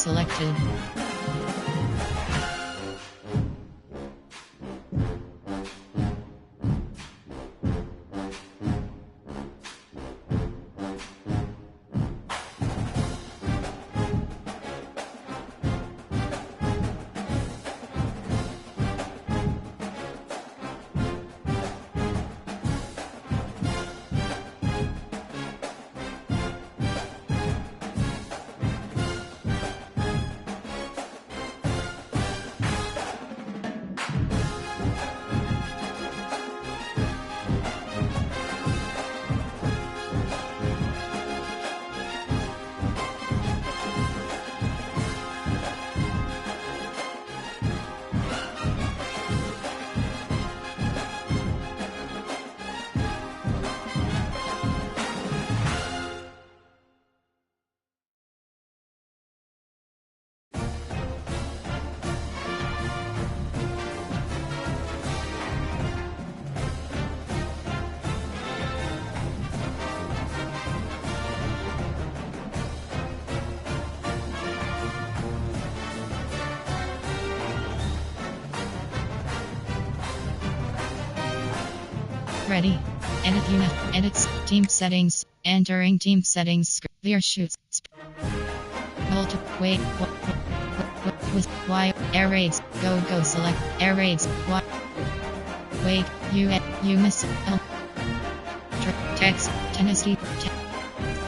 selected. Ready. Edit unit. Edits. Team settings. Entering team settings. Veer shoots. Hold. Wait. With Y. Air raids. Go select. Air raids. Y. Wait. You miss. Text. Tennessee.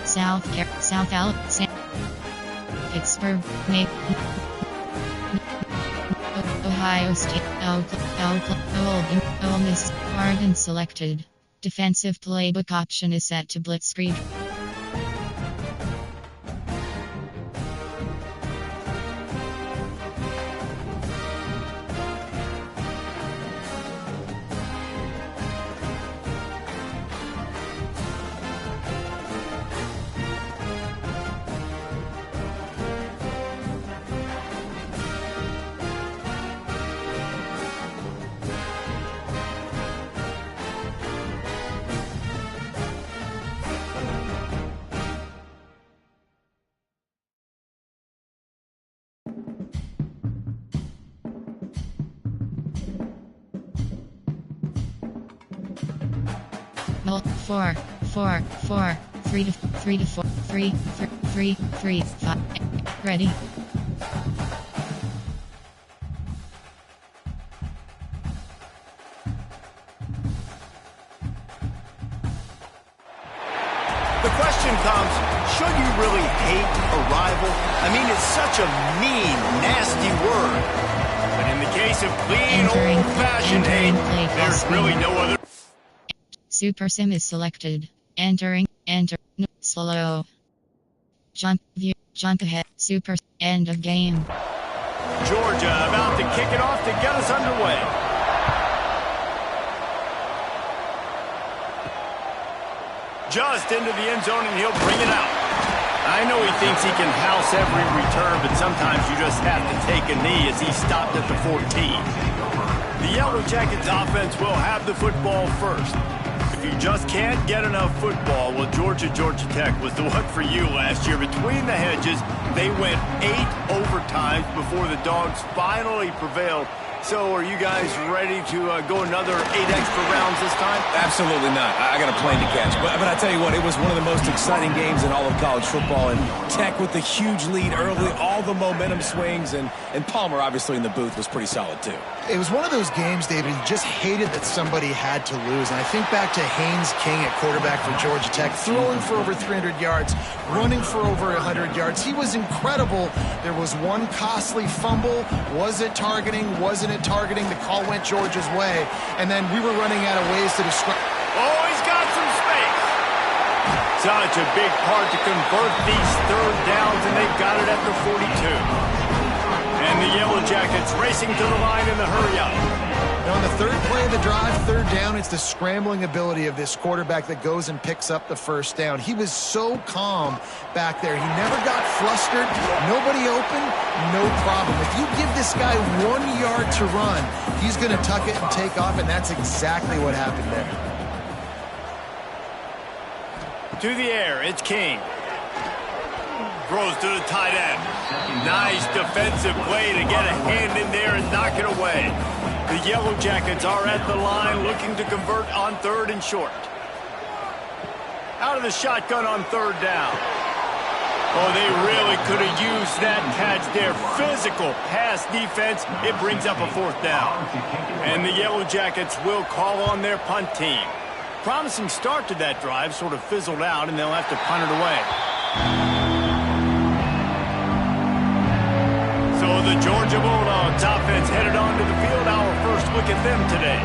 South Al. Pittsburgh. Ohio State. Ole Miss. Arden selected. Defensive playbook option is set to blitzkrieg. Four, 3 to 4, 3, 5. Ready. The question comes, should you really hate a rival? I mean, it's such a mean, nasty word. But in the case of clean, old-fashioned hate, there's really no other. Super Sim is selected. Enter, slow. Jump, view, jump ahead, super, end of game. Georgia about to kick it off to get us underway. Just into the end zone, and he'll bring it out. I know he thinks he can house every return, but sometimes you just have to take a knee as he stopped at the 14. The Yellow Jackets offense will have the football first. If you just can't get enough football, well, Georgia Tech was the one for you last year. Between the hedges, they went 8 overtimes before the Dogs finally prevailed. So are you guys ready to go another 8 extra rounds this time? Absolutely not. I got a plane to catch. But I tell you what, it was one of the most exciting games in all of college football. And Tech with the huge lead early, all the momentum swings. And Palmer, obviously, in the booth was pretty solid, too. It was one of those games, David, you just hated that somebody had to lose. And I think back to Haynes King at quarterback for Georgia Tech, throwing for over 300 yards, running for over 100 yards. He was incredible. There was one costly fumble. Was it targeting? Wasn't it targeting? The call went Georgia's way. And then we were running out of ways to describe. Oh, he's got some space. Such a big part to convert these third downs, and they've got it at the 42. And the Yellow Jackets racing to the line in the hurry-up. Now on the third play of the drive, third down, it's the scrambling ability of this quarterback that goes and picks up the first down. He was so calm back there. He never got flustered. Nobody open, no problem. If you give this guy 1 yard to run, he's going to tuck it and take off, and that's exactly what happened there. To the air, it's King. throws to the tight end. Nice defensive play to get a hand in there and knock it away. The Yellow Jackets are at the line looking to convert on 3rd and short. Out of the shotgun on 3rd down. Oh, they really could have used that catch there. Physical pass defense. It brings up a 4th down. And the Yellow Jackets will call on their punt team. Promising start to that drive, sort of fizzled out, and they'll have to punt it away. So the Georgia Bulldogs offense headed onto the field. Our first look at them today.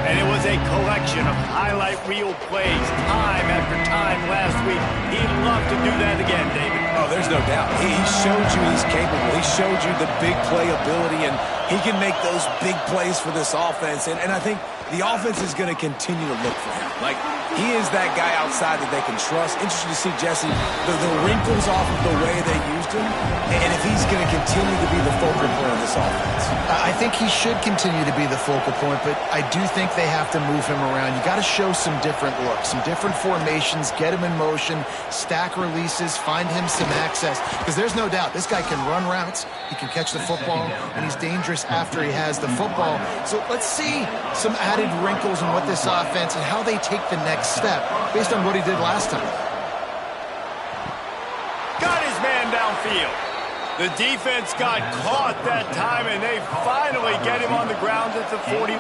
And it was a collection of highlight reel plays time after time last week. He'd love to do that again, David. Oh, there's no doubt. He showed you he's capable. He showed you the big play ability, and he can make those big plays for this offense. And I think the offense is going to continue to look for him. Like, he is that guy outside that they can trust. Interesting to see, Jesse, the wrinkles off of the way they used him, and if he's going to continue to be the focal point of this offense. I think he should continue to be the focal point, but I do think they have to move him around. You got to show some different looks, some different formations, get him in motion, stack releases, find him some access, because there's no doubt this guy can run routes, he can catch the football, and he's dangerous after he has the football. So let's see some added wrinkles in what this offense and how they take the next step based on what he did last time. Got his man downfield. The defense got caught that time, and they finally get him on the ground at the 41.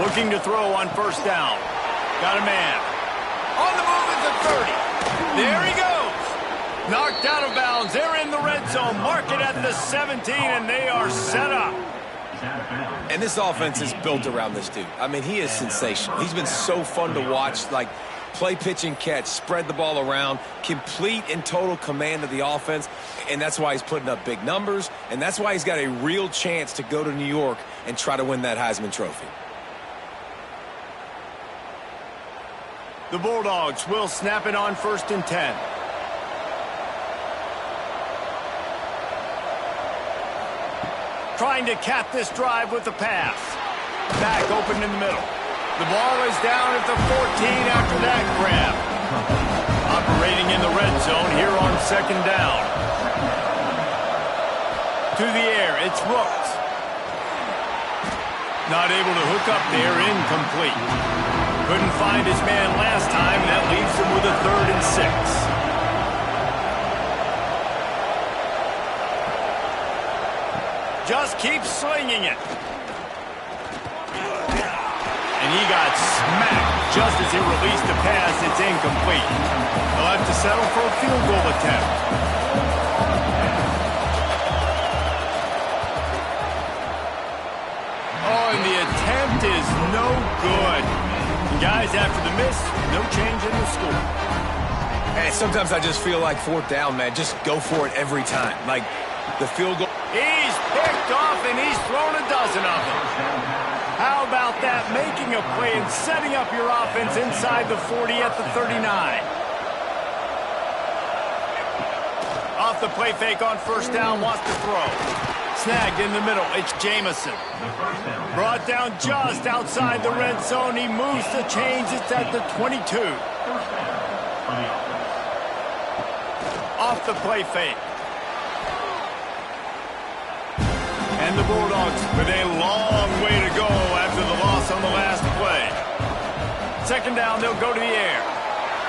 Looking to throw on 1st down. Got a man. On the move at the 30. There he goes. Knocked out of bounds. They're in the red zone. Mark it at the 17, and they are set up. And this offense is built around this dude. I mean, he is sensational. He's been so fun to watch, like play, pitch, and catch, spread the ball around, complete and total command of the offense, and that's why he's putting up big numbers, and that's why he's got a real chance to go to New York and try to win that Heisman Trophy. The Bulldogs will snap it on 1st and 10. Trying to cap this drive with the pass. Back open in the middle. The ball is down at the 14 after that grab. Operating in the red zone here on 2nd down. To the air, it's Rooks. Not able to hook up there, incomplete. Couldn't find his man last time, and that leaves him with a 3rd and 6. Just keep slinging it. And he got smacked just as he released the pass. It's incomplete. He'll have to settle for a field goal attempt. Oh, and the attempt is no good. And guys, after the miss, no change in the score. Hey, sometimes I just feel like 4th down, man. Just go for it every time. Like the field goal. He's picked off, and he's thrown a dozen of them. How about that? Making a play and setting up your offense inside the 40 at the 39. Off the play fake on 1st down, wants to throw. Snagged in the middle, it's Jamison. Brought down just outside the red zone. He moves the chains, it's at the 22. Off the play fake. And the Bulldogs with a long way to go after the loss on the last play. 2nd down, they'll go to the air.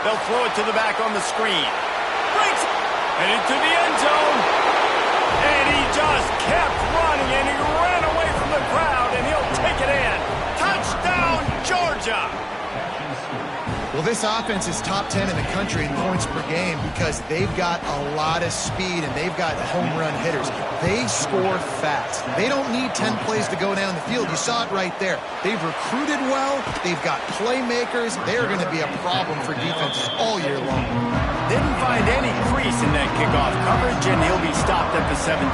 They'll throw it to the back on the screen. Breaks it. And into the end zone. And he just kept running, and he ran away from the crowd, and he'll take it in. Touchdown, Georgia! Well, this offense is top 10 in the country in points per game because they've got a lot of speed and they've got home run hitters. They score fast. They don't need 10 plays to go down the field. You saw it right there. They've recruited well. They've got playmakers. They're going to be a problem for defenses all year long. Didn't find any crease in that kickoff coverage, and he'll be stopped at the 17.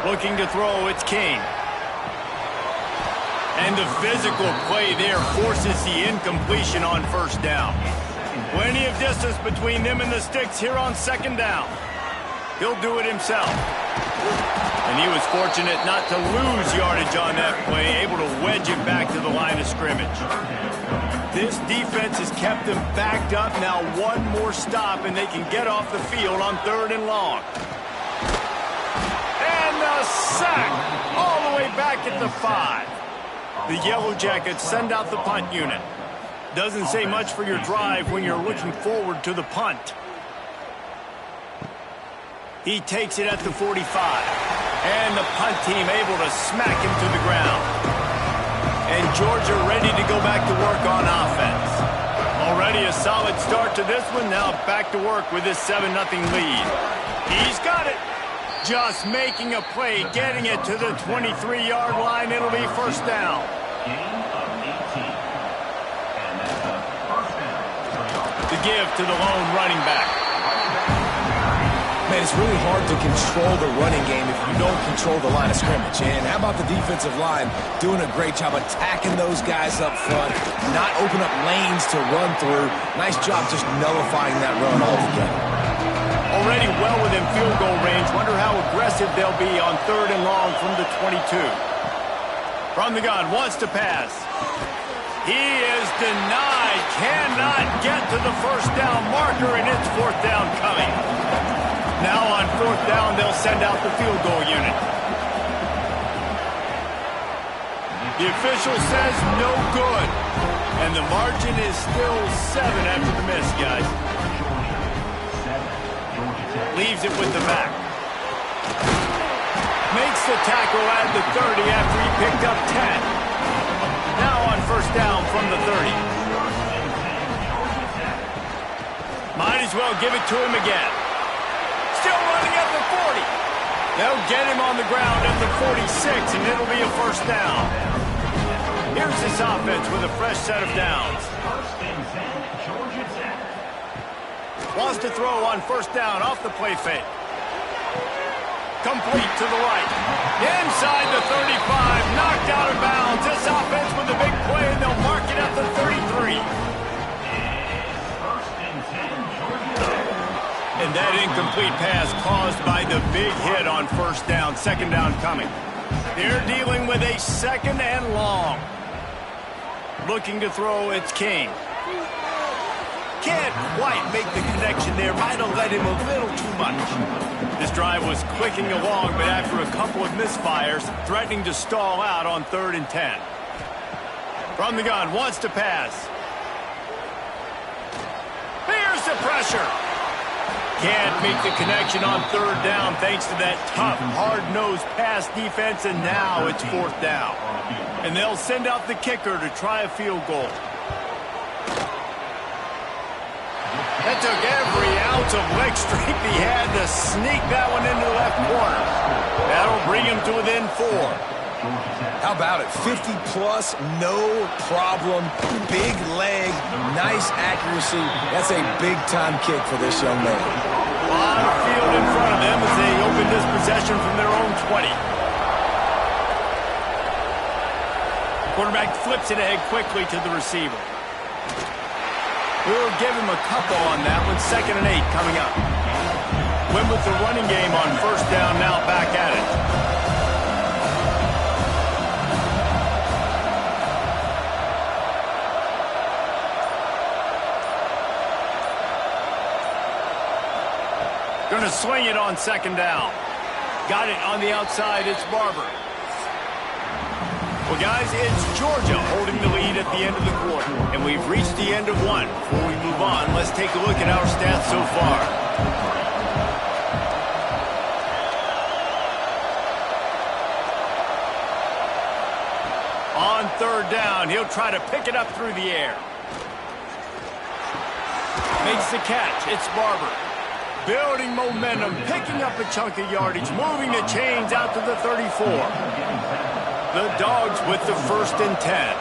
Looking to throw, it's King. And the physical play there forces the incompletion on 1st down. Plenty of distance between them and the sticks here on 2nd down. He'll do it himself. And he was was fortunate not to lose yardage on that play, able to wedge it back to the line of scrimmage. This defense has kept them backed up. Now one more stop, and they can get off the field on 3rd and long. And the sack all the way back at the 5. The Yellow Jackets send out the punt unit. Doesn't say much for your drive when you're looking forward to the punt. He takes it at the 45. And the punt team able to smack him to the ground. And Georgia ready to go back to work on offense. Already a solid start to this one. Now back to work with this 7-0 lead. He's got it. Just making a play, getting it to the 23-yard line. It'll be 1st down. The give to the lone running back. Man, it's really hard to control the running game if you don't control the line of scrimmage. And how about the defensive line doing a great job attacking those guys up front, not open up lanes to run through. Nice job just nullifying that run altogether. Already well within field goal range. Wonder how aggressive they'll be on 3rd and long from the 22. From the gun, wants to pass. He is denied. Cannot get to the 1st down marker, and it's 4th down coming. Now on 4th down, they'll send out the field goal unit. The official says no good. And the margin is still 7 after the miss, guys. Leaves it with the back. Makes the tackle at the 30 after he picked up 10. Now on 1st down from the 30. Might as well give it to him again. Still running at the 40. They'll get him on the ground at the 46, and it'll be a 1st down. Here's this offense with a fresh set of downs. Wants to throw on 1st down off the play fake. Complete to the right. Inside the 35, knocked out of bounds. This offense with a big play, and they'll mark it at the 33. And that incomplete pass caused by the big hit on 1st down. 2nd down coming. They're dealing with a 2nd and long. Looking to throw, it's King. Can't quite make the connection there. Might have let him a little too much. This drive was clicking along, but after a couple of misfires, threatening to stall out on 3rd and 10. From the gun, wants to pass. Here's the pressure. Can't make the connection on 3rd down thanks to that tough, hard-nosed pass defense, and now it's 4th down. And they'll send out the kicker to try a field goal. That took every ounce of leg strength he had to sneak that one into the left corner. That'll bring him to within 4. How about it? 50-plus, no problem. Big leg, nice accuracy. That's a big-time kick for this young man. A lot of field in front of them as they open this possession from their own 20. Quarterback flips it ahead quickly to the receiver. We'll give him a couple on that one. 2nd and 8 coming up. Went with the running game on 1st down, now back at it. Going to swing it on 2nd down. Got it on the outside. It's Barber. Well, guys, it's Georgia holding the lead at the end of the quarter. And we've reached the end of one. Before we move on, let's take a look at our stats so far. On 3rd down, he'll try to pick it up through the air. Makes the catch. It's Barber. Building momentum, picking up a chunk of yardage, moving the chains out to the 34. The Dogs with the 1st and 10.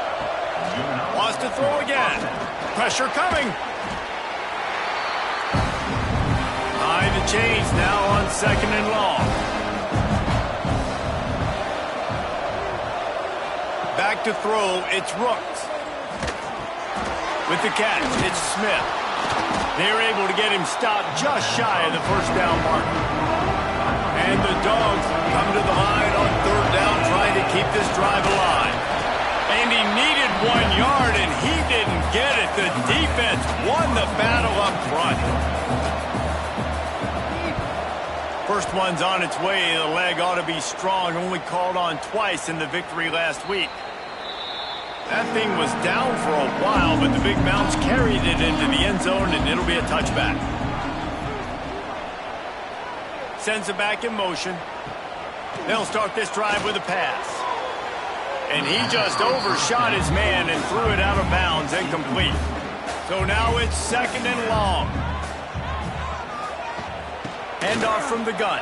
Wants to throw again. Pressure coming. High the chains now on 2nd and long. Back to throw, it's Rooks. With the catch, it's Smith. They're able to get him stopped just shy of the 1st down mark. And the Dogs come to the line up front. First one's on its way. The leg ought to be strong. Only called on twice in the victory last week. That thing was down for a while, but the big bounce carried it into the end zone, and it'll be a touchback. Sends it back in motion. They'll start this drive with a pass. And he just overshot his man and threw it out of bounds, incomplete. So now it's 2nd and long. Handoff from the gun.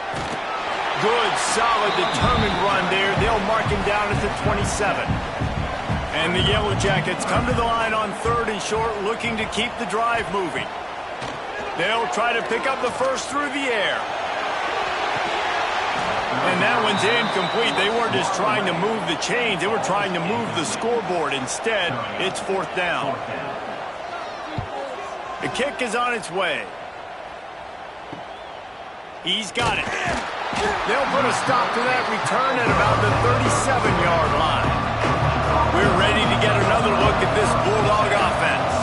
Good, solid, determined run there. They'll mark him down at the 27. And the Yellow Jackets come to the line on 3rd and short, looking to keep the drive moving. They'll try to pick up the first through the air. And that one's incomplete. They weren't just trying to move the chains. They were trying to move the scoreboard. Instead, it's 4th down. The kick is on its way. He's got it. They'll put a stop to that return at about the 37-yard line. We're ready to get another look at this Bulldog offense.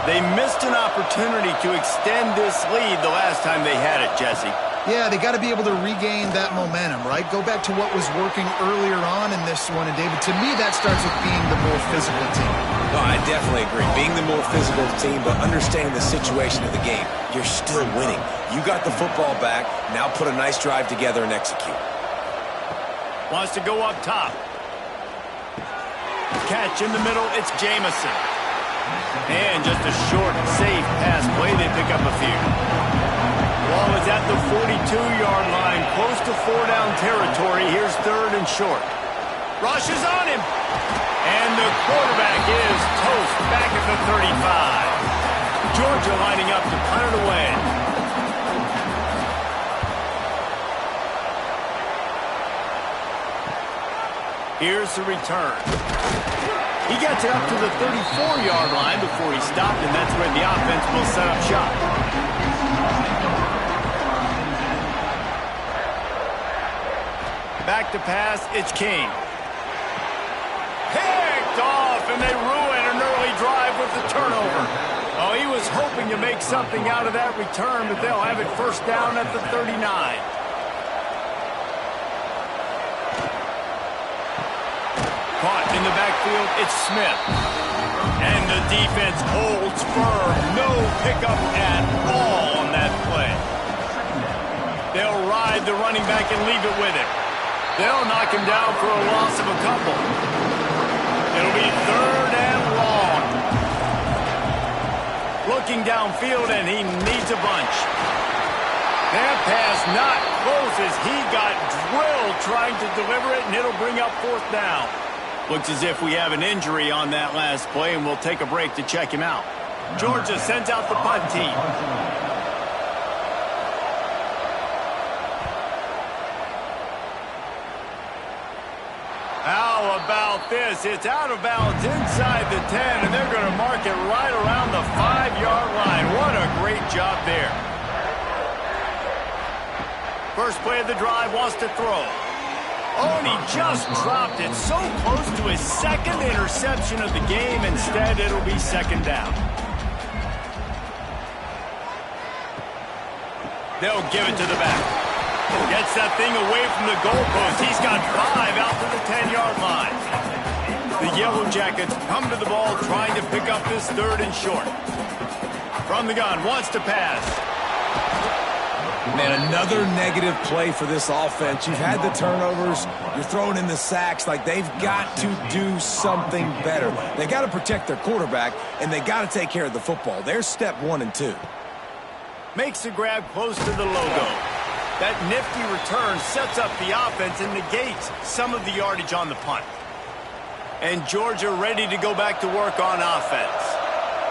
They missed an opportunity to extend this lead the last time they had it, Jesse. Yeah, they got to be able to regain that momentum, right? Go back to what was working earlier on in this one. And, David, to me, that starts with being the more physical team. No, I definitely agree. Being the more physical team, but understanding the situation of the game. You're still winning. You got the football back. Now put a nice drive together and execute. Wants to go up top. Catch in the middle, it's Jamison. And just a short, safe pass play, they pick up a few. Ball is at the 42-yard line, close to 4-down territory. Here's 3rd and short. Rush is on him. And the quarterback is toast back at the 35. Georgia lining up to punt it away. Here's the return. He gets it up to the 34-yard line before he stopped, and that's where the offense will set up shop. Back to pass, it's King. Picked off, and they ruin an early drive with the turnover. Oh, he was hoping to make something out of that return, but they'll have it 1st down at the 39. Caught in the backfield, it's Smith. And the defense holds firm. No pickup at all on that play. They'll ride the running back and leave it with him. They'll knock him down for a loss of a couple. It'll be 3rd and long. Looking downfield, and he needs a bunch. That pass not close as he got drilled trying to deliver it, and it'll bring up 4th down. Looks as if we have an injury on that last play, and we'll take a break to check him out. Georgia sends out the punt team. How about this? It's out of bounds inside the 10, and they're going to mark it right around the 5-yard line. What a great job there. First play of the drive, wants to throw. Oh, and he just dropped it so close to his 2nd interception of the game. Instead, it'll be 2nd down. They'll give it to the back. Gets that thing away from the goalpost. He's got 5 out to the 10-yard line. The Yellow Jackets come to the ball trying to pick up this 3rd and short. From the gun, wants to pass. Man, another negative play for this offense. You've had the turnovers. You're throwing in the sacks. Like, they've got to do something better. They got to protect their quarterback, and they got to take care of the football. There's step 1 and 2. Makes the grab close to the logo. That nifty return sets up the offense and negates some of the yardage on the punt. And Georgia ready to go back to work on offense.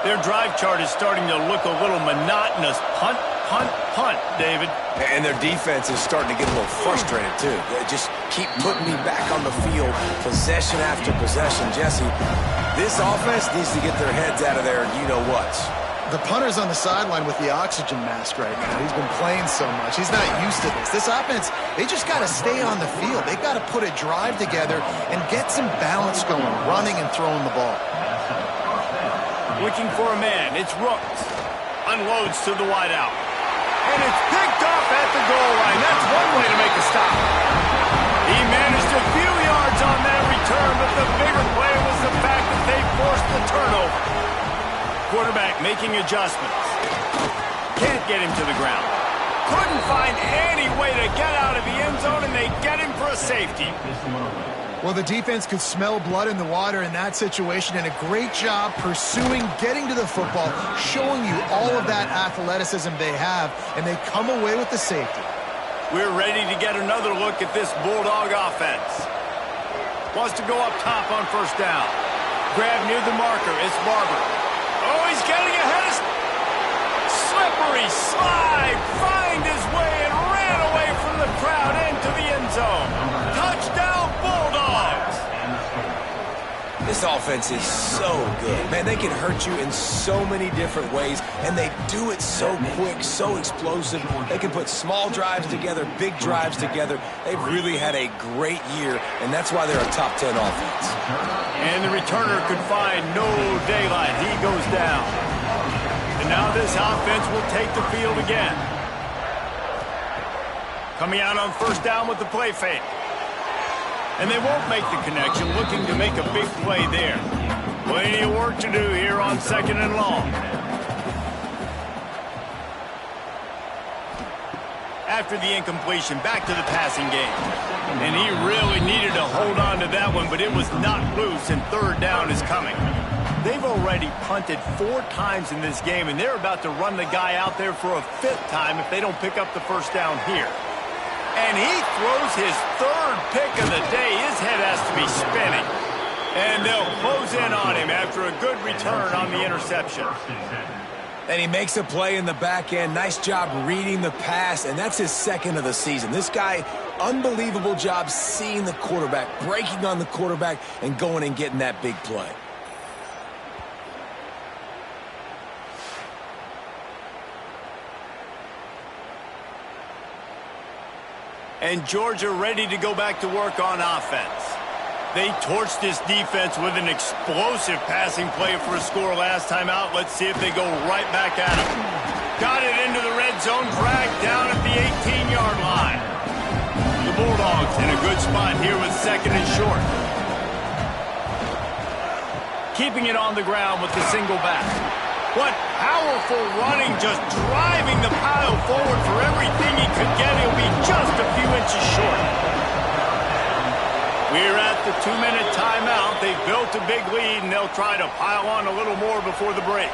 Their drive chart is starting to look a little monotonous. Punt, punt, punt, David. And their defense is starting to get a little frustrated, too. They just keep putting me back on the field, possession after possession. Jesse, this offense needs to get their heads out of there, you-know-whats. The punter's on the sideline with the oxygen mask right now. He's been playing so much. He's not used to this. This offense, they just got to stay on the field. They've got to put a drive together and get some balance going, running and throwing the ball. Looking for a man. It's Rooks. unloads to the wideout. And it's picked off at the goal line. That's one way to make a stop. He managed a few yards on that return, but the bigger play was the fact that they forced the turnover. Quarterback making adjustments. Can't get him to the ground. Couldn't find any way to get out of the end zone, and they get him for a safety. Well, the defense could smell blood in the water in that situation, and a great job pursuing, getting to the football, showing you all of that athleticism they have, and they come away with the safety. We're ready to get another look at this Bulldog offense. Wants to go up top on first down. Grab near the marker. It's Barber. Oh, he's getting ahead of... Slippery slide. Find his way and ran away from the crowd into the end zone. Touchdown, Bulldogs. This offense is so good. Man, they can hurt you in so many different ways, and they do it so quick, so explosive. They can put small drives together, big drives together. They've really had a great year, and that's why they're a top 10 offense. And the returner could find no daylight. He goes down. And now this offense will take the field again. Coming out on first down with the play fake. And they won't make the connection, looking to make a big play there. Plenty of work to do here on second and long. After the incompletion, back to the passing game. And he really needed to hold on to that one, but it was not loose, and third down is coming. They've already punted 4 times in this game, and they're about to run the guy out there for a 5th time if they don't pick up the first down here. And he throws his 3rd pick of the day. His head has to be spinning. And they'll close in on him after a good return on the interception. And he makes a play in the back end. Nice job reading the pass, and that's his 2nd of the season. This guy, unbelievable job seeing the quarterback, breaking on the quarterback, and going and getting that big play. And Georgia ready to go back to work on offense. They torched this defense with an explosive passing play for a score last time out. Let's see if they go right back at him. Got it into the red zone, dragged down at the 18-yard line. The Bulldogs in a good spot here with 2nd and short. Keeping it on the ground with the single back. What powerful running, just driving the pile forward for everything he could get. He'll be just a few inches short. We're at the 2-minute timeout. They've built a big lead, and they'll try to pile on a little more before the break.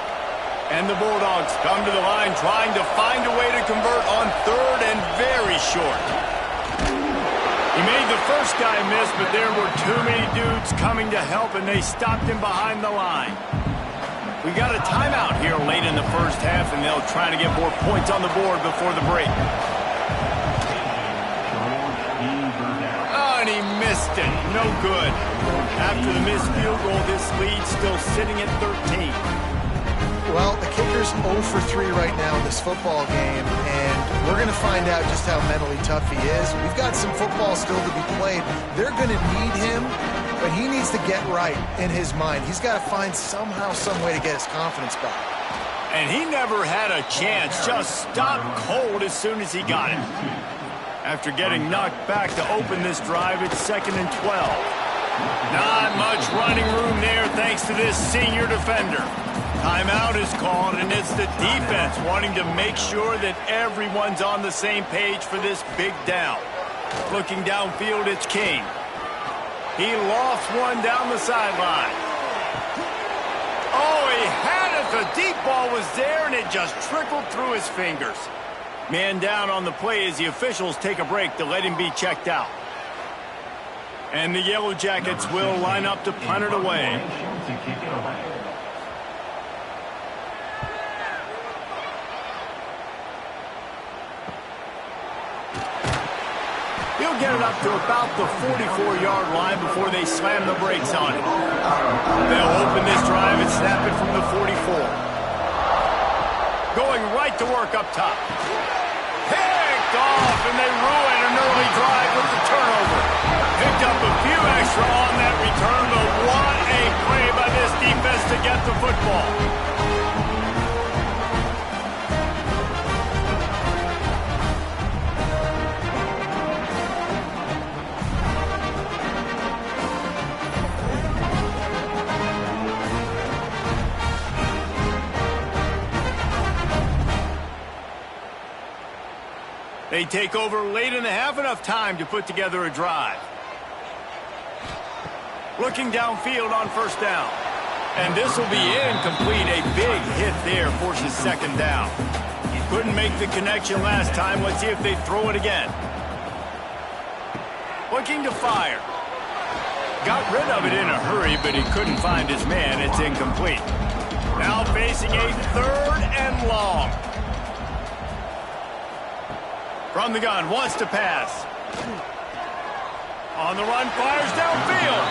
And the Bulldogs come to the line trying to find a way to convert on 3rd and very short. He made the first guy miss, but there were too many dudes coming to help, and they stopped him behind the line. We got a timeout here late in the first half, and they'll try to get more points on the board before the break. Oh, and he missed it. No good. After the missed field goal, this lead's still sitting at 13. Well, the kicker's 0 for 3 right now in this football game, and we're going to find out just how mentally tough he is. We've got some football still to be played. They're going to need him, but he needs to get right in his mind. He's got to find somehow, some way to get his confidence back. And he never had a chance. Just stopped cold as soon as he got it. After getting knocked back to open this drive, it's 2nd and 12. Not much running room there thanks to this senior defender. Timeout is called, and it's the defense wanting to make sure that everyone's on the same page for this big down. Looking downfield, it's King. He lost one down the sideline. Oh, he had it. The deep ball was there, and it just trickled through his fingers. Man down on the play as the officials take a break to let him be checked out. And the Yellow Jackets will line up to punt it away. He'll get it up to about the 44-yard line before they slam the brakes on it. They'll open this drive and snap it from the 44. Going right to work up top. Picked off, and they ruin an early drive with the turnover. Picked up a few extra on that return, but what a play by this defense to get the football. They take over late in the half, enough time to put together a drive. Looking downfield on first down. And this will be incomplete. A big hit there forces second down. Couldn't make the connection last time. Let's see if they throw it again. Looking to fire. Got rid of it in a hurry, but he couldn't find his man. It's incomplete. Now facing a 3rd and long. From the gun, wants to pass. On the run, fires downfield.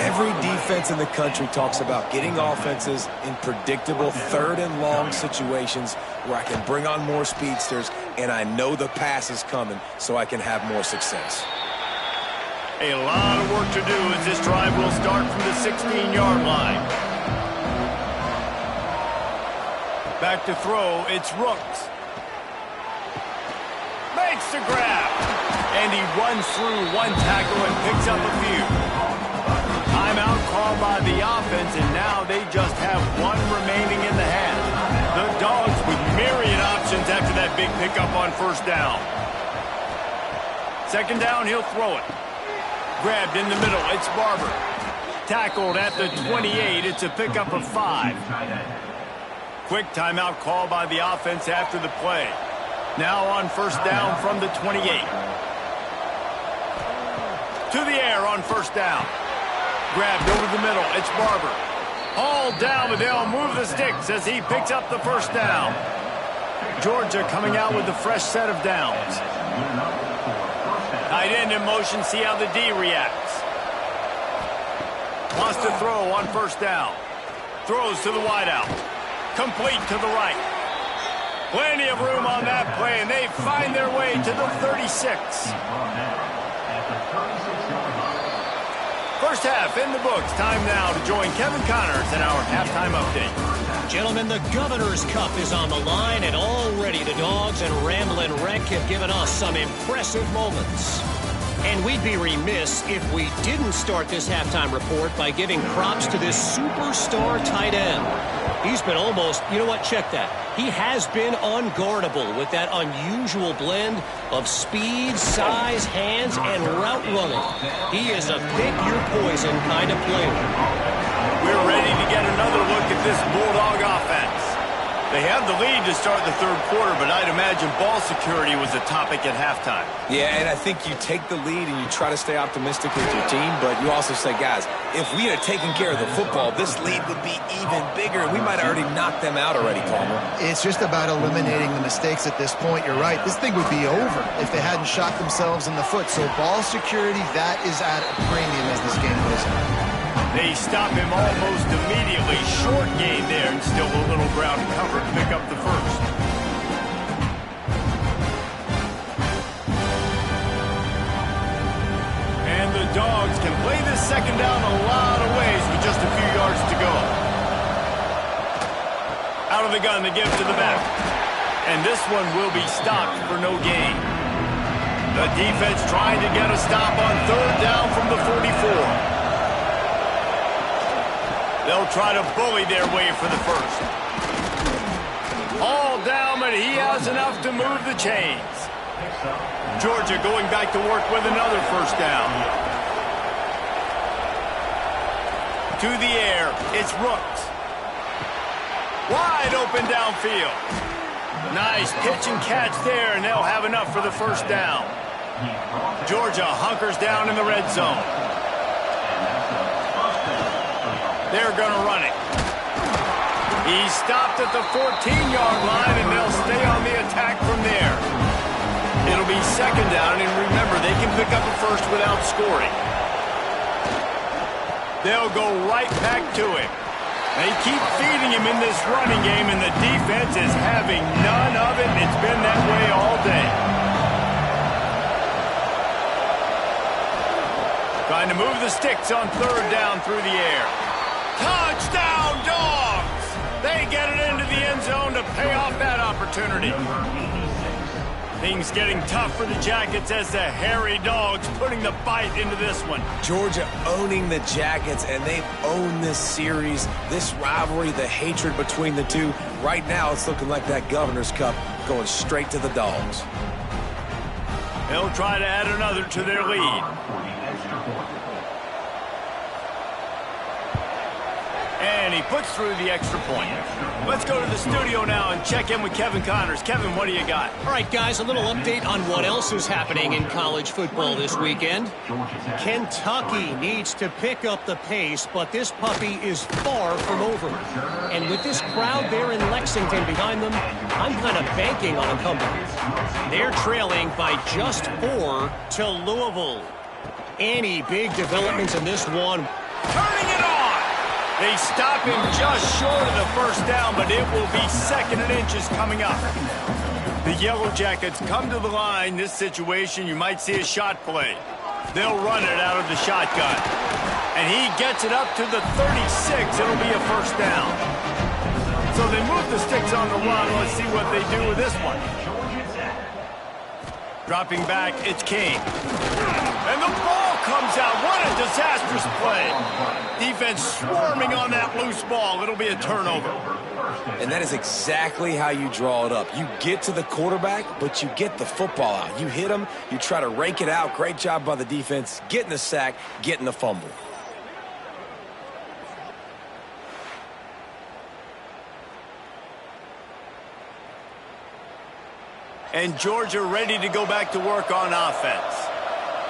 Every defense in the country talks about getting offenses in predictable 3rd and long situations where I can bring on more speedsters and I know the pass is coming so I can have more success. A lot of work to do as this drive will start from the 16-yard line. Back to throw, it's Rooks. Makes the grab. And he runs through one tackle and picks up a few. Timeout called by the offense, and now they just have one remaining in the half. The Dogs with myriad options after that big pickup on first down. Second down, he'll throw it. Grabbed in the middle, it's Barber. Tackled at the 28, it's a pickup of 5. Quick timeout call by the offense after the play. Now on first down from the 28. To the air on first down. Grabbed over the middle, it's Barber. Hauled down, but they'll move the sticks as he picks up the first down. Georgia coming out with a fresh set of downs. Tight end in motion, see how the D reacts. Wants to throw on first down. Throws to the wideout. Complete to the right. Plenty of room on that play, and they find their way to the 36. First half in the books. Time now to join Kevin Connors in our halftime update. Gentlemen, the Governor's Cup is on the line, and already the Dogs and Ramblin' Wreck have given us some impressive moments. And we'd be remiss if we didn't start this halftime report by giving props to this superstar tight end. He's been almost, you know what, check that. He has been unguardable with that unusual blend of speed, size, hands, and route running. He is a pick-your-poison kind of player. We're ready to get another look at this Bulldog offense. They have the lead to start the third quarter, but I'd imagine ball security was a topic at halftime. Yeah, and I think you take the lead and you try to stay optimistic with your team, but you also say, guys, if we had taken care of the football, this lead would be even bigger, and we might have already knocked them out already, Palmer. It's just about eliminating the mistakes at this point. You're right. This thing would be over if they hadn't shot themselves in the foot. So ball security, that is at a premium as this game goes on. They stop him almost immediately. Short gain there, and still a little ground cover to pick up the first. And the Dogs can play this second down a lot of ways with just a few yards to go. Out of the gun, they give to the back. And this one will be stopped for no gain. The defense trying to get a stop on third down from the 44. They'll try to bully their way for the first. All down, but he has enough to move the chains. Georgia going back to work with another first down. To the air, it's Rooks. Wide open downfield. Nice pitch and catch there, and they'll have enough for the first down. Georgia hunkers down in the red zone. They're going to run it. He stopped at the 14-yard line, and they'll stay on the attack from there. It'll be second down, and remember, they can pick up a first without scoring. They'll go right back to him. They keep feeding him in this running game, and the defense is having none of it. It's been that way all day. Trying to move the sticks on third down through the air. Touchdown, Dogs! They get it into the end zone to pay off that opportunity. Things getting tough for the Jackets as the hairy Dogs putting the bite into this one. Georgia owning the Jackets, and they've owned this series, this rivalry, the hatred between the two. Right now, it's looking like that Governor's Cup going straight to the Dogs. They'll try to add another to their lead. And he puts through the extra point. Let's go to the studio now and check in with Kevin Connors. Kevin, what do you got? All right, guys, a little update on what else is happening in college football this weekend. Kentucky needs to pick up the pace, but this puppy is far from over. And with this crowd there in Lexington behind them, I'm kind of banking on a comeback. They're trailing by just 4 to Louisville. Any big developments in this one? Turning it on! They stop him just short of the first down, but it will be 2nd and inches coming up. The Yellow Jackets come to the line. This situation, you might see a shot play. They'll run it out of the shotgun. And he gets it up to the 36. It'll be a first down. So they move the sticks on the run. Let's see what they do with this one. Dropping back, it's King. And the ball comes out. What a disastrous play. Defense swarming on that loose ball. It'll be a turnover. And that is exactly how you draw it up. You get to the quarterback, but you get the football out. You hit him, you try to rake it out. Great job by the defense, getting the sack, getting the fumble. And Georgia ready to go back to work on offense.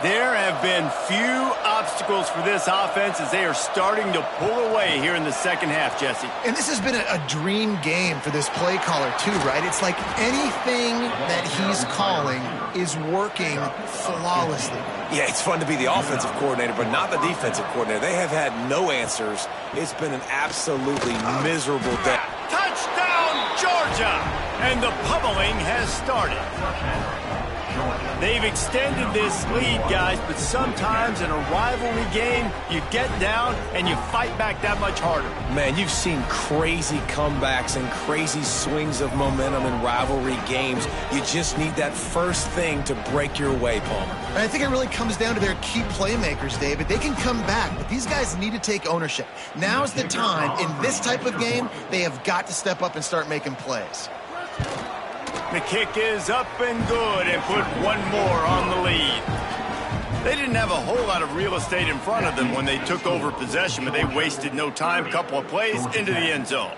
There have been few obstacles for this offense as they are starting to pull away here in the second half, Jesse. And this has been a dream game for this play caller too, right? It's like anything that he's calling is working flawlessly. Yeah, it's fun to be the offensive coordinator, but not the defensive coordinator. They have had no answers. It's been an absolutely miserable day. Touchdown, Georgia! And the pummeling has started. They've extended this lead, guys, but sometimes in a rivalry game, you get down and you fight back that much harder. Man, you've seen crazy comebacks and crazy swings of momentum in rivalry games. You just need that first thing to break your way, Palmer. And I think it really comes down to their key playmakers, David. They can come back, but these guys need to take ownership. Now's the time. In this type of game, they have got to step up and start making plays. The kick is up and good and put one more on the lead. They didn't have a whole lot of real estate in front of them when they took over possession, but they wasted no time. Couple of plays into the end zone.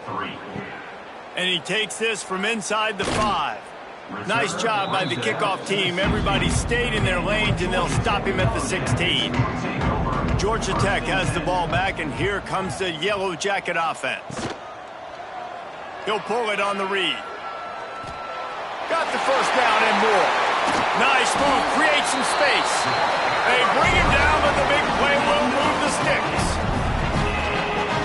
And he takes this from inside the 5. Nice job by the kickoff team. Everybody stayed in their lanes, and they'll stop him at the 16. Georgia Tech has the ball back, and here comes the Yellow Jacket offense. He'll pull it on the read. Got the first down and more. Nice move, create some space. They bring him down, but the big play will move the sticks.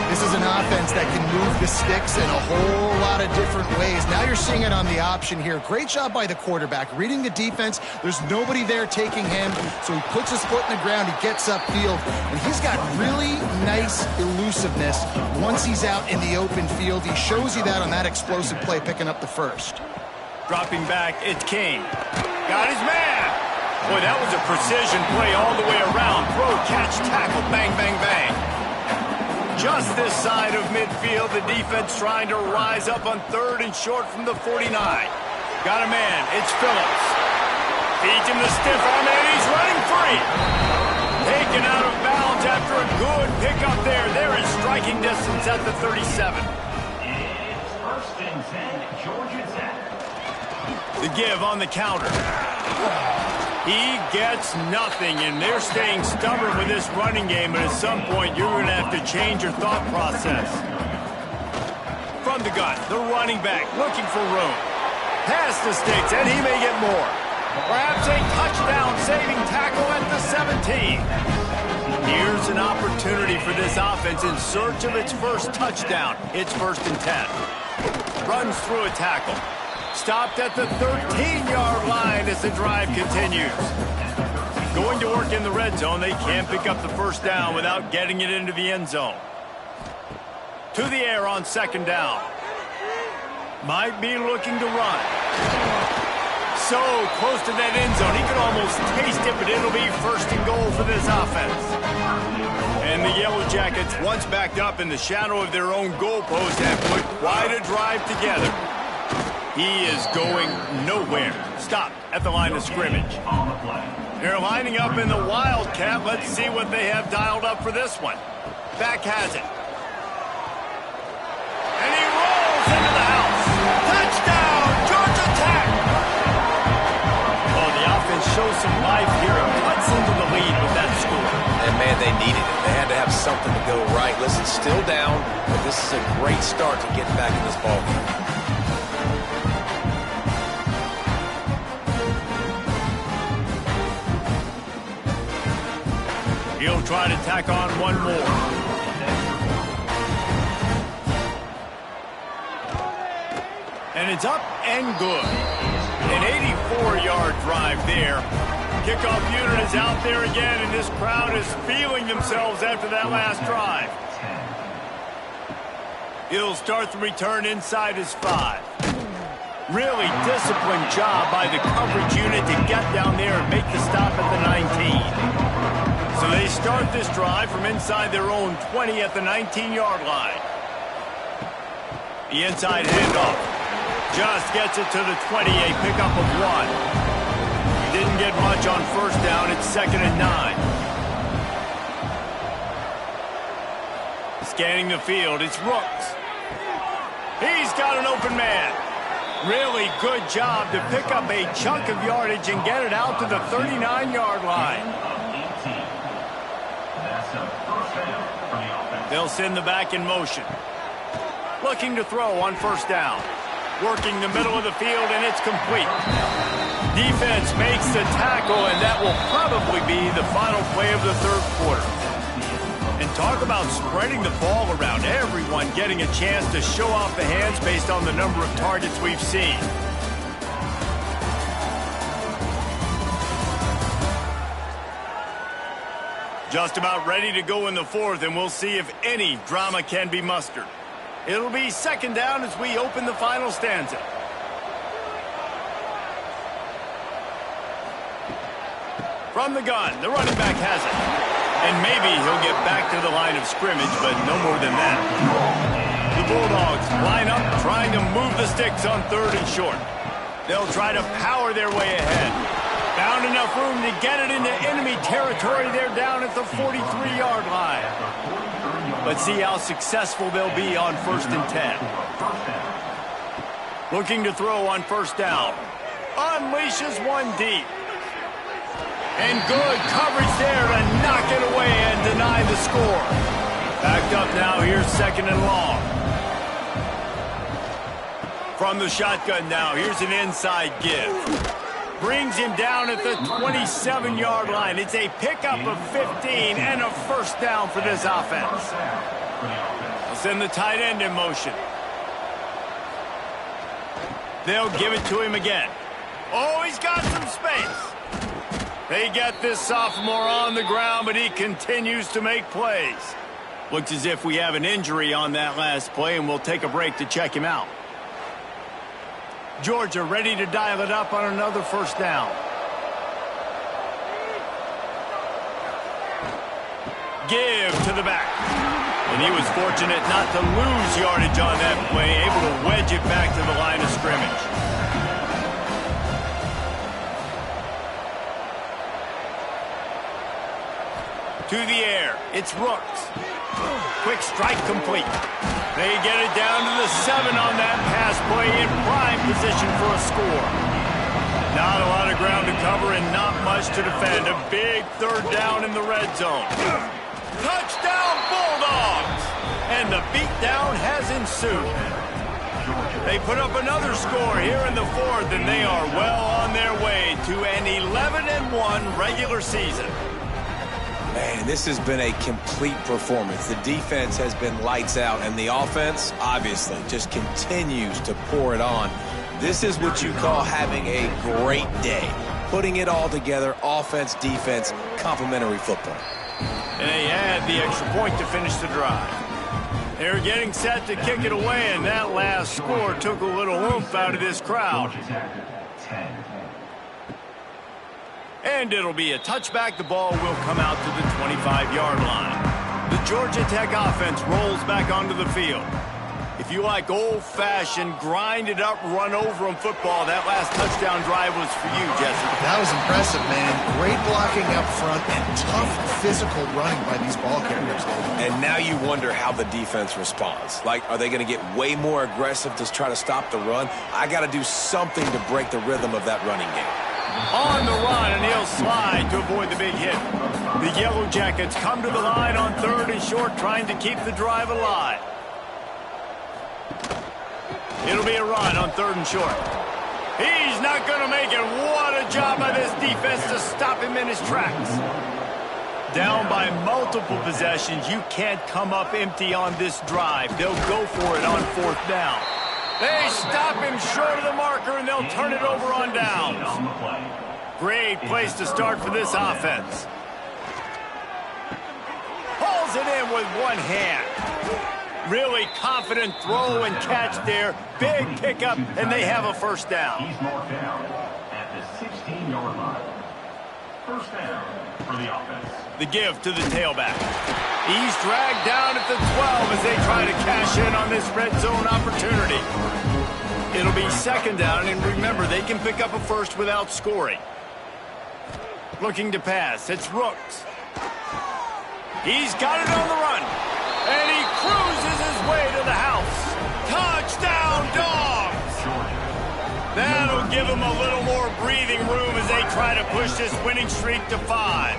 This is an offense that can move the sticks in a whole lot of different ways. Now you're seeing it on the option here. Great job by the quarterback. Reading the defense, there's nobody there taking him, so he puts his foot in the ground, he gets upfield, and he's got really nice elusiveness once he's out in the open field. He shows you that on that explosive play, picking up the first. Dropping back, it's King. Got his man. Boy, that was a precision play all the way around. Throw, catch, tackle, bang, bang, bang. Just this side of midfield, the defense trying to rise up on 3rd and short from the 49. Got a man, it's Phillips. Feeds him the stiff arm, and he's running free. Taken out of bounds after a good pickup there. There is striking distance at the 37. First and 10, Georgia Tech. The give on the counter. He gets nothing, and they're staying stubborn with this running game, but at some point you're going to have to change your thought process. From the gun, the running back looking for room. Past the sticks, and he may get more. Perhaps a touchdown-saving tackle at the 17. Here's an opportunity for this offense in search of its first touchdown. It's 1st and 10. Runs through a tackle. Stopped at the 13-yard line as the drive continues. Going to work in the red zone. They can't pick up the first down without getting it into the end zone. To the air on 2nd down. Might be looking to run. So close to that end zone. He could almost taste it, but it'll be 1st and goal for this offense. And the Yellow Jackets, once backed up in the shadow of their own goalpost, have put quite a drive together. He is going nowhere. Stopped at the line of scrimmage. They're lining up in the Wildcat. Let's see what they have dialed up for this one. Back has it. And he rolls into the house. Touchdown, Georgia Tech! Oh, the offense shows some life here and cuts into the lead with that score. And, man, they needed it. They had to have something to go right. Listen, still down, but this is a great start to get back in this ballgame. He'll try to tack on one more. And it's up and good. An 84-yard drive there. Kickoff unit is out there again, and this crowd is feeling themselves after that last drive. He'll start the return inside his 5. Really disciplined job by the coverage unit to get down there and make the stop at the 19. So they start this drive from inside their own 20 at the 19-yard line. The inside handoff. Just gets it to the 20, a pickup of 1. He didn't get much on first down. It's 2nd and 9. Scanning the field, it's Rooks. He's got an open man. Really good job to pick up a chunk of yardage and get it out to the 39-yard line. They'll send the back in motion. Looking to throw on first down. Working the middle of the field, and it's complete. Defense makes the tackle, and that will probably be the final play of the third quarter. And talk about spreading the ball around. Everyone getting a chance to show off the hands based on the number of targets we've seen. Just about ready to go in the 4th, and we'll see if any drama can be mustered. It'll be 2nd down as we open the final stanza. From the gun, the running back has it. And maybe he'll get back to the line of scrimmage, but no more than that. The Bulldogs line up, trying to move the sticks on 3rd and short. They'll try to power their way ahead. Found enough room to get it into enemy territory. They're down at the 43-yard line. Let's see how successful they'll be on 1st and 10. Looking to throw on first down. Unleashes one deep. And good coverage there to knock it away and deny the score. Backed up now, here's 2nd and long. From the shotgun now, here's an inside give. Brings him down at the 27-yard line. It's a pickup of 15 and a first down for this offense. They'll send the tight end in motion. They'll give it to him again. Oh, he's got some space. They get this sophomore on the ground, but he continues to make plays. Looks as if we have an injury on that last play, and we'll take a break to check him out. Georgia ready to dial it up on another first down. Give to the back. And he was fortunate not to lose yardage on that play, able to wedge it back to the line of scrimmage. To the air, it's Rooks. Quick strike complete. They get it down to the 7 on that pass play, in prime position for a score. Not a lot of ground to cover and not much to defend. A big 3rd down in the red zone. Touchdown Bulldogs! And the beatdown has ensued. They put up another score here in the 4th, and they are well on their way to an 11-1 regular season. Man, this has been a complete performance. The defense has been lights out, and the offense, obviously, just continues to pour it on. This is what you call having a great day. Putting it all together, offense, defense, complementary football. And they had the extra point to finish the drive. They're getting set to kick it away, and that last score took a little oomph out of this crowd. And it'll be a touchback. The ball will come out to the 25-yard line. The Georgia Tech offense rolls back onto the field. If you like old-fashioned, grind-it-up, run-over-'em football, that last touchdown drive was for you, Jesse. That was impressive, man. Great blocking up front and tough physical running by these ball carriers. And now you wonder how the defense responds. Like, are they going to get way more aggressive to try to stop the run? I got to do something to break the rhythm of that running game. On the run, and he'll slide to avoid the big hit. The Yellow Jackets come to the line on 3rd and short, trying to keep the drive alive. It'll be a run on 3rd and short. He's not going to make it. What a job by this defense to stop him in his tracks. Down by multiple possessions, you can't come up empty on this drive. They'll go for it on 4th down. They stop him short of the marker, and they'll turn it over on downs. Great place to start for this offense. Pulls it in with one hand. Really confident throw and catch there. Big pickup, and they have a 1st down. He's marked down at the 16-yard line. 1st down for the offense. The give to the tailback. He's dragged down at the 12 as they try to cash in on this red zone opportunity. It'll be 2nd down, and remember, they can pick up a 1st without scoring. Looking to pass. It's Rooks. He's got it on the run. And he cruises his way to the house. Touchdown, Dogs! That'll give him a little more breathing room as they try to push this winning streak to 5.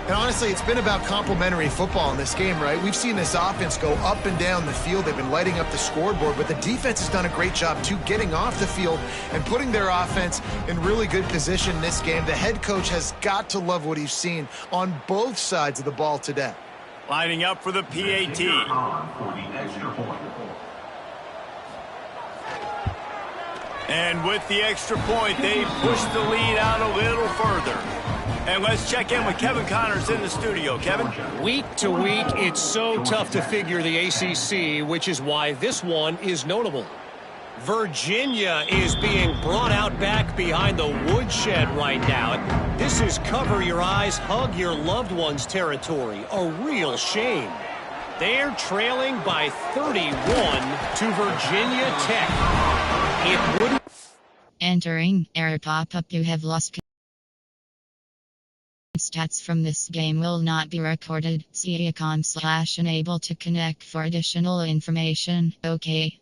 And honestly, it's been about complementary football in this game, right? We've seen this offense go up and down the field. They've been lighting up the scoreboard, but the defense has done a great job, too, getting off the field and putting their offense in really good position in this game. The head coach has got to love what he's seen on both sides of the ball today. Lining up for the PAT. For the extra point. And with the extra point, they push the lead out a little further. And let's check in with Kevin Connors in the studio. Kevin? Week to week, it's so tough to figure the ACC, which is why this one is notable. Virginia is being brought out back behind the woodshed right now. This is cover your eyes, hug your loved ones territory. A real shame. They're trailing by 31 to Virginia Tech. It wouldn't. Entering error pop-up. You have lost. Stats from this game will not be recorded. See icon/unable to connect for additional information. Okay.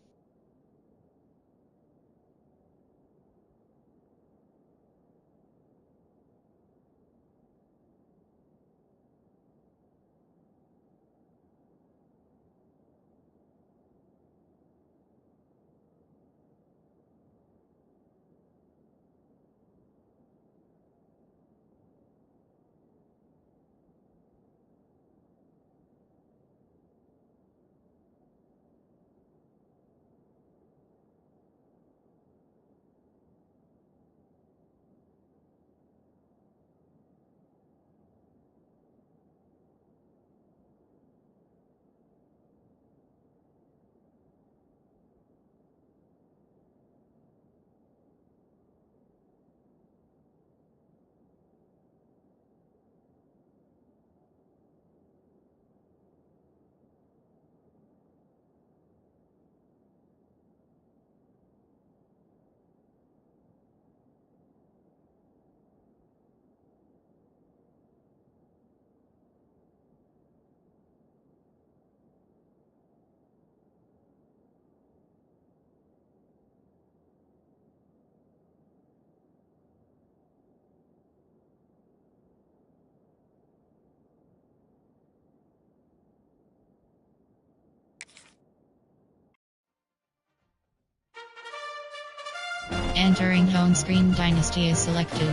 Entering home screen. Dynasty is selected.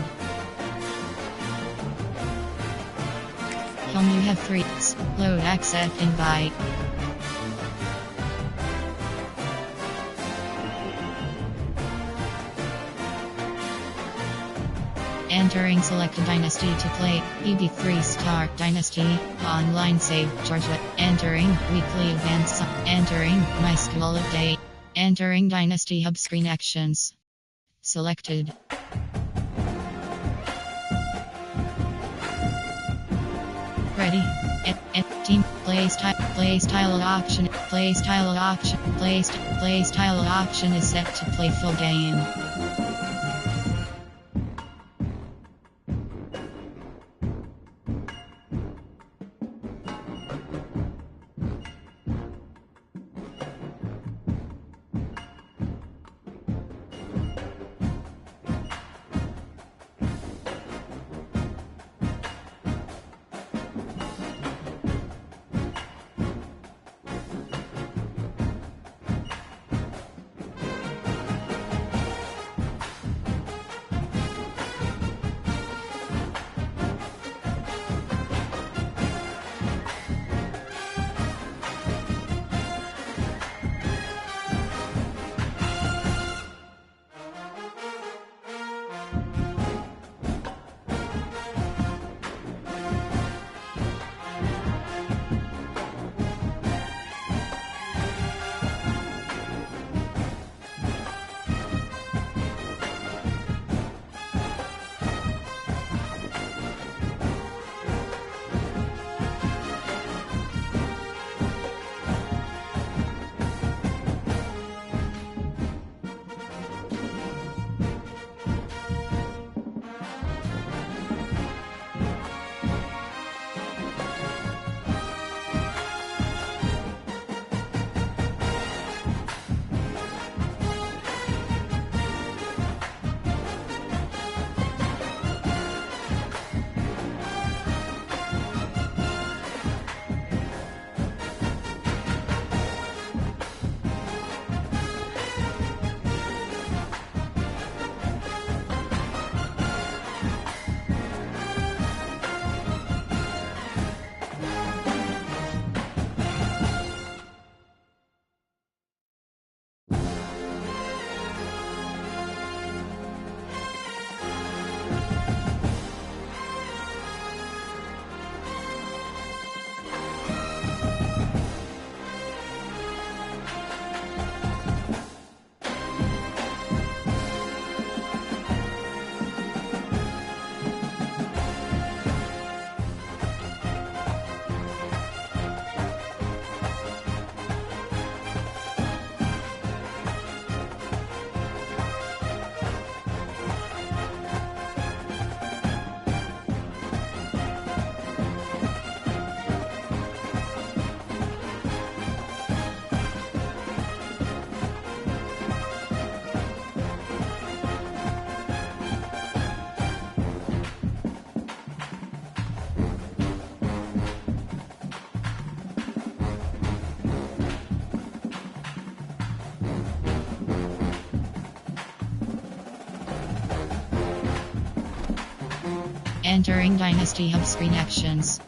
Home, you have 3. Load accept invite. Entering selected dynasty to play. EB3 Star Dynasty. Online save Georgia. Entering weekly events. Entering my school update. Entering Dynasty Hub screen actions. Selected. Ready. Team. Play style option. Play style option. Play style option is set to play full game. Entering Dynasty Hub screen actions.